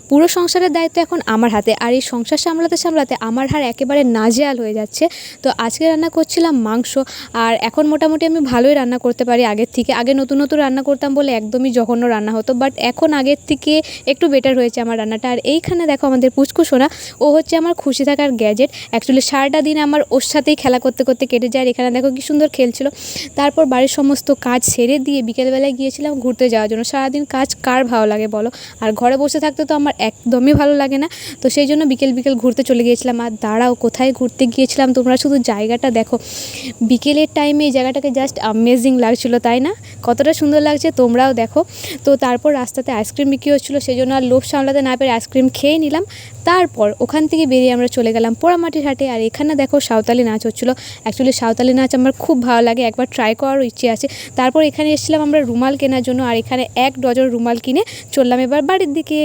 পুরো সংসারের দায়িত্ব এখন আমার হাতে, আর এই সংসার সামলাতে সামলাতে আমার হাড় একেবারে নাজেহাল হয়ে যাচ্ছে। তো আজকে রান্না করছিলাম মাংস, আর এখন মোটামুটি আমি ভালোই রান্না করতে পারি আগের থেকে। আগে নতুন নতুন রান্না করতাম বলে একদমই জঘন্য রান্না হতো, বাট এখন আগের থেকে একটু বেটার হয়েছে আমার রান্নাটা। আর এইখানে দেখো আমাদের পুচকু সোনা, ও হচ্ছে আমার খুশি থাকার গ্যাজেট। অ্যাকচুয়ালি সারাটা দিন আমার ওর সাথেই খেলা করতে করতে কেটে যায়। আর এখানে দেখো কি সুন্দর খেলছিল। তারপর বাড়ির সমস্ত কাজ সেরে দিয়ে বিকেলবেলায় গিয়েছিলাম ঘুরতে যাওয়ার জন্য। সারাদিন কাজ কার ভালো লাগে বলো, আর ঘরে বসে থাকতে তো আমার একদমই ভালো লাগে না। তো সেই জন্য বিকেল বিকেল ঘুরতে চলে গিয়েছিলাম। আর দাঁড়াও, কোথায় ঘুরতে গিয়েছিলাম তোমরা শুধু জায়গাটা দেখো। বিকেলের টাইমে এই জায়গাটাকে জাস্ট অ্যামেজিং লাগছিলো, তাই না? কতটা সুন্দর লাগছে তোমরাও দেখো। তো তারপর রাস্তাতে আইসক্রিম বিক্রি হচ্ছিলো, সেই জন্য আর লোভ সামলাতে না পেরে আইসক্রিম খেয়ে নিলাম। তারপর ওখান থেকে বেরিয়ে আমরা চলে গেলাম পোড়ামাটির হাটে। আর এখানে দেখো সাঁওতালি নাচ হচ্ছিলো। অ্যাকচুয়ালি সাঁওতালি নাচ আমার খুব ভালো লাগে, একবার ট্রাই করারও ইচ্ছে আছে। তারপর এখানে এসেছিলাম আমরা রুমাল কেনার জন্য, আর এখানে 1 ডজন রুমাল কিনে চললাম এবার বাড়ির দিকে।